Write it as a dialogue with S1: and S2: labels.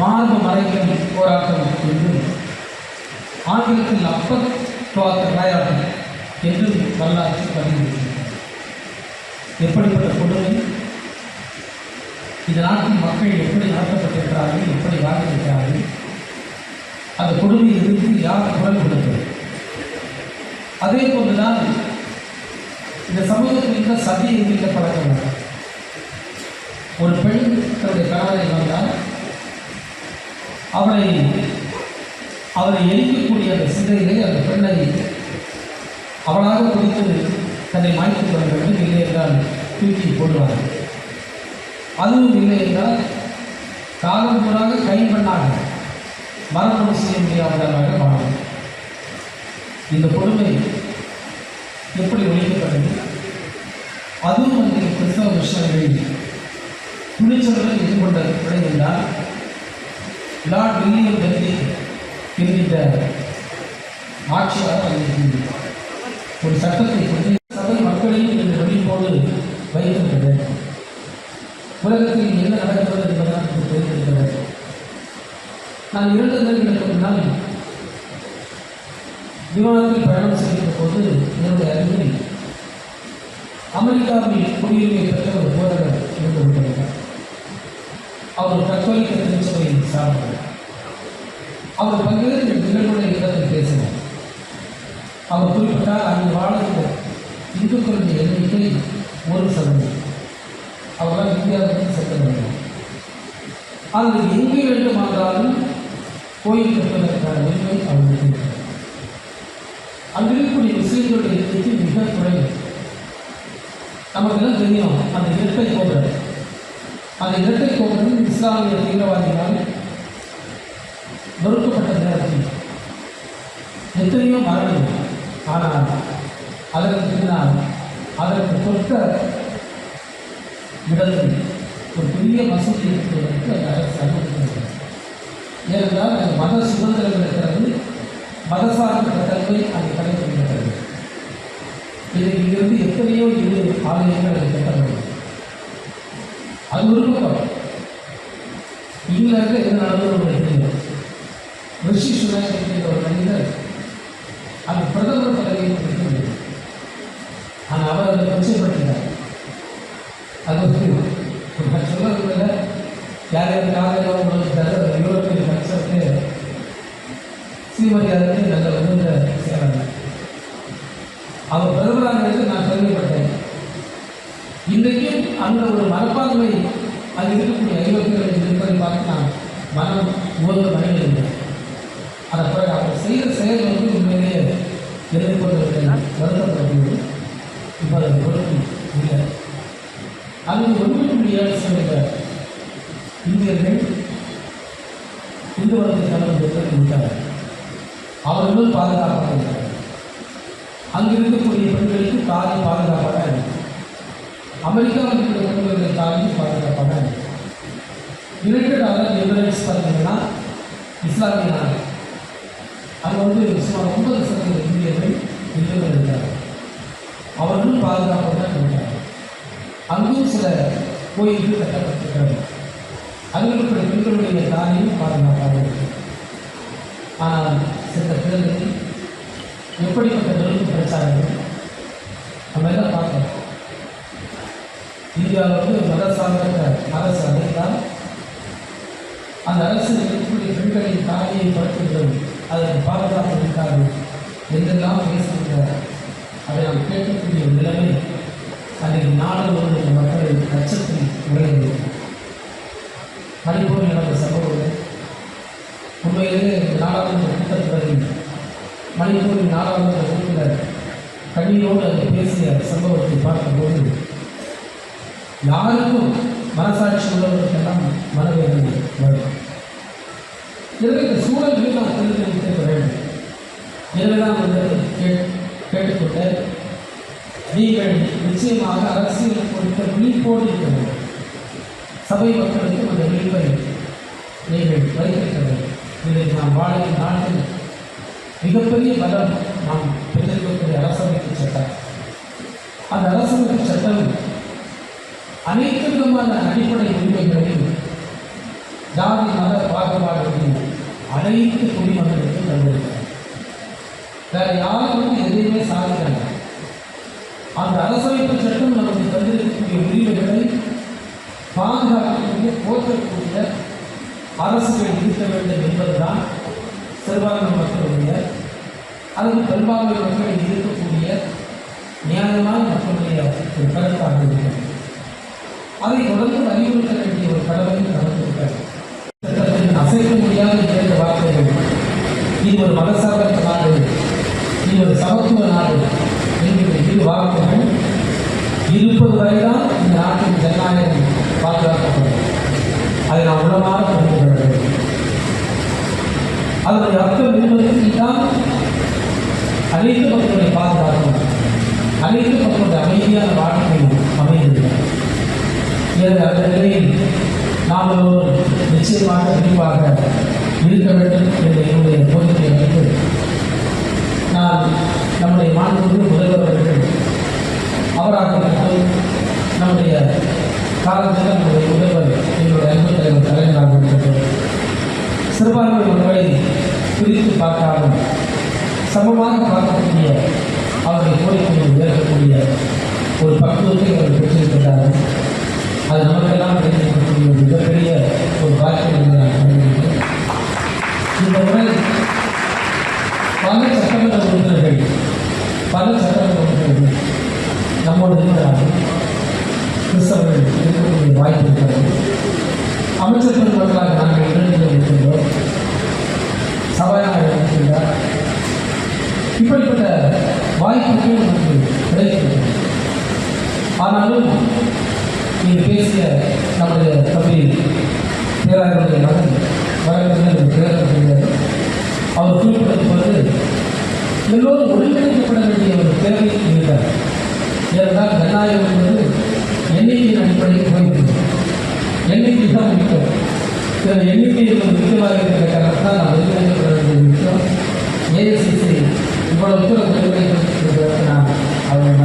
S1: மார்பு மறைக்கும் போராட்டம் என்றும் ஆங்கிலத்தில் அப்பர் விளையாட்டு என்றும் வரலாற்று பதிவு. எப்படிப்பட்ட கொடுமை! இந்த நாட்டின் மக்கள் எப்படி நடத்தப்பட்டிருக்கிறார்கள், எப்படி வாழ்ந்திருக்கிறார்கள், அந்த கொடுமையை எதிர்த்து யார் குரல் கொடுத்தது? அதே போன்றுதான் இந்த சமூகத்தில் இருந்த சதி என்கின்ற பழக்கம். ஒரு பெண் தன்னுடைய கணவரை வந்தால் அவரை எரிக்கக்கூடிய அந்த சிந்தையிலே அந்த பெண்ணை அவளாக குறித்து தன்னை மாய்த்துக் கொள்ள வேண்டும். இல்லை என்றால் தூக்கி போடுவார்கள். அதுவும் இல்லை என்றால் காலம் பூராக கைப்பண்ணாக மரபணு செய்ய முடியாததாக வாழும். இந்த கொடுமை எப்படி ஒழிக்கப்பட்டது? அதுவும் அந்த கிறிஸ்தவ மிஷனரிகள் துணிச்சலுடன் எதிர்கொண்ட விடை என்றால் லார்ட் வில்லியம் பென்டிக் என்கின்ற ஆட்சியாளர் ஒரு சட்டத்தை கொண்டு சபை மக்களையும் இந்த வெளிப்போடு வைத்திருக்கிறது. உலகத்தில் என்ன நடக்கிறது என்பதை தெரிந்திருக்கிறது. நான் 2 தினங்களுக்கு முன்னால் விமானத்தில் பயணம் செய்கின்ற போது என்னுடைய அறிவில் அமெரிக்காவில் குடியுரிமை பெற்ற ஒரு போராளர் இருந்து விட்டார். அவர் கத்தோலிக்க திருச்சபையை சார்ந்தவர். அவர் பல்வேறு நிகழ்வுடைய இடத்தில் பேசினார். அவர் குறிப்பிட்டால் அங்கு வாழ்ந்த இந்துக்களுடைய எண்ணிக்கை 1%. அவர்கள் இந்தியாவிற்கு செல்ல வேண்டும். அது எங்கு வேண்டுமானாலும் கோயில் கட்டுவதற்கான உரிமை அவர்களுக்கு இருக்கிறது. அங்கு இருக்கக்கூடிய முஸ்லீம்களுடைய எண்ணிக்கை மிக குறைவு. நமக்கெல்லாம் தெரியும் அந்த இரட்டை கோபுரம். அந்த இரட்டை கோபுரம் இஸ்லாமிய தீவிரவாதிகளால் நொறுக்கப்பட்ட நேரத்தில் எத்தனையோ மரணங்கள். ஆனால் அதற்கு பின்னால் அதற்கு தொட்ட இடத்தில் ஒரு பெரிய மசூதி இருக்கிறதற்கு அந்த அரசு அனுமதிக்கிறது. ஏனென்றால் அந்த மத சுதந்திரம் இருக்கிறது, மதசார்ந்த தன்மை அங்கு கடைபிடிக்கிறது. இங்கிருந்து எத்தனையோ ஆலயங்கள் அது கட்டப்படும். அது விருப்பப்படும். இங்கிலாந்தில் என்ன நடந்தது தெரியும். ரிஷி சுனாக் என்கின்ற ஒரு மனிதர் அந்த பிரதமர் பதவியை கொடுக்கிறது. ஆனால் அவர் அதை பட்சப்படுத்தினார். அதற்கு நான் சொல்லவில்லை, யார் யாருக்காக யூரோப்பியன் கல்ச்சருக்கு ஸ்ரீமதியாருக்கு நல்ல உணர்ந்த சேரங்கள். அவர் பிரதமராக நான் கேள்விப்பட்டேன். இன்றைக்கும் அந்த ஒரு மனப்பான்மை அது இருக்கக்கூடிய ஐரோப்பியர்கள் இருப்பதை பார்த்து நான் மனம் உணர்ந்து மகிழ்ந்தேன். அதை பிறகு அவர் செய்த செயல் உண்மையிலேயே எதிர்கொண்டு வருத்தப்படுகிறது. இப்போ அது பொருள் இல்லை. அது 1.7% இந்தியர்கள் இந்து மதத்தை கலந்து விட்டார்கள். அவர்களும் பாதுகாப்பாக இருக்கிறார்கள். அங்கு இருக்கக்கூடிய பெண்களுக்கு தாலி பாதுகாப்பாக இருக்கு. அமெரிக்காவில் இருக்கிற பெண்களுடைய தாலி பாதுகாப்பாக இருக்கு. யுனைடெட் அரபு எமிரேட்ஸ் பார்த்தீங்கன்னா இஸ்லாமிய நாடு. அங்கே சுமார் 9% இந்தியர்கள் இந்துக்கள் இருக்கிறார்கள். அவர்களும் பாதுகாப்பாக இருக்கிறார்கள். அங்கும் சில கோயில்கள் கட்டப்பட்டிருக்கிறது. அவர்களுடைய பெண்களுடைய தாலியும் பாதுகாப்பாக இருக்கு. ஆனால் சில தேர்தலில் எப்படிப்பட்ட நெருப்பு பிரச்சாரங்கள் நம்ம எல்லாம் பார்க்கலாம். இந்தியாவில் மத சார்ந்த அரசு அமைத்தால் அந்த அரசு இருக்கக்கூடிய பெண்களின் தாலியை படுத்துகிறது, அதற்கு பாதுகாப்பு இருக்காது என்றெல்லாம் பேசுகின்ற அதை நாம் கேட்கக்கூடிய நிலைமை அன்றைக்கு நாடு ஒரு மக்கள் லட்சத்தில் உரையது. மணிப்பூரில் நடந்த சம்பவங்கள் உண்மையிலே நாடாளுமன்ற கூட்டத்தொடரில் மணிப்பூரின் நாடாளுமன்ற உறுப்பினர் கண்ணீரோடு அதை பேசிய சம்பவத்தை பார்க்கும்போது யாருக்கும் மனசாட்சி உள்ளவர்களுக்கெல்லாம் மனவேதனை வரும். எனவே இந்த சூழல்களில் நாம் தெரிந்து வேண்டும். எனவேதான் கேட்டுக்கொண்ட நீங்கள் நிச்சயமாக அரசியல் கொடுத்த விழிப்போடு இருக்க வேண்டும். சபை மக்களுக்கு அந்த விழிப்பை நீங்கள் வைத்திருக்க வேண்டும். இதை நாம் வாழும் நாட்டில் மிகப்பெரிய பலம் நாம் பெற்றிருக்கக்கூடிய அரசமைப்பு சட்டம். அந்த அரசமைப்பு சட்டம் அனைத்து விதமான அடிப்படை உரிமைகளையும் ஜாதி மத பாகுபாடு அனைத்து குடிமக்களுக்கும் தந்திருக்கிறார். வேற யாரும் எதையுமே சாதிக்கல. அந்த அரசமைப்பு சட்டம் நமக்கு தந்திருக்கக்கூடிய உரிமைகளை பாதுகாக்கக்கூடிய போற்றக்கூடிய அரசுகள் இருக்க வேண்டும் என்பதுதான் சிறுபான்மை மக்களுடைய அல்லது பெரும்பான்மை மக்களில் இருக்கக்கூடிய நியாயமான மக்களுடைய ஒரு கருத்தாக இருக்கிறது. அதை தொடர்ந்து வலியுறுத்த வேண்டிய ஒரு கடமை நமக்கு இருக்கிறது. சட்டத்தில் அசைக்க முடியாத இரண்டு வார்த்தைகள், இது ஒரு மதசார்பற்ற நாடு, இது ஒரு சமத்துவ நாடு என்கிற இரு வார்த்தைகள் இருப்பது வரைதான் இந்த நாட்டின் ஜனநாயகம் பாதுகாக்கப்படும். அதை நாம் உளமாக புரிந்து கொள்ள வேண்டும். அதனுடைய அர்த்தம் என்பதற்குதான் அனைத்து மக்களை பாதுகாக்கும், அனைத்து மக்களுடைய அமைதியான வாழ்க்கை அமைந்துள்ளது. அந்த நிலையில் நாம் நிச்சயமாக விரிவாக இருக்க வேண்டும் என்ற என்னுடைய கோரிக்கை வைத்து நான் நம்முடைய மாண்புமிகு முதல்வர் அவர்கள் அவராக நம்முடைய காலத்தில் நம்முடைய முதல்வர் எங்களுடைய அன்பு தலைவர் கலைஞராக இருக்கிறது. சிறுபான்மை மக்களை பிரித்து பார்க்காமல் சமமாக பார்க்கக்கூடிய அவருடைய கோரிக்கையை உயர்த்தக்கூடிய ஒரு பக்குவத்தை அவர்கள் பெற்றிருக்கிறார்கள். அது நமக்கெல்லாம் கிடைக்கக்கூடிய ஒரு மிகப்பெரிய ஒரு வாய்ப்பு என்று நான் கருதுகிறேன். இந்த முறை பல சட்டமன்ற உறுப்பினர்கள் நம்மோடு இருக்கிறார்கள். கிறிஸ்தவர்கள் இருக்கக்கூடிய வாய்ப்பு இருக்கிறது. அமைச்சர் பெருமக்களாக நாங்கள் இளைஞர்கள் இருக்கின்றோம், சபாநாயகர் இருக்கின்றார். இப்படிப்பட்ட வாய்ப்புகள் நமக்கு கிடைக்கிறது. ஆனாலும் நீங்கள் பேசிய நம்முடைய தம்பி பேராயருடைய மகன் வழக்கறிஞர் பேரறிஞர் அவர் குறிப்பிட்டது பொழுது எல்லோரும் ஒருங்கிணைக்கப்பட வேண்டிய ஒரு தேவை இருக்கிறார். ஏனென்றால் ஜனநாயகம் என்பது எண்ணிக்கையின் அடிப்படையில் போய்விட்டது. எண்ணிக்கை தான் முக்கியம். சில எண்ணிக்கை என்பது முக்கியமாக இருக்கிற காரணத்தால் நாம் ஒருங்கிணைக்கப்பட வேண்டிய விஷயம். ஏஎஸ்சிசி இவ்வளவு தூரம் ஒருங்கிணைக்கப்பட்டிருக்கிறது. நான் அவர்கள்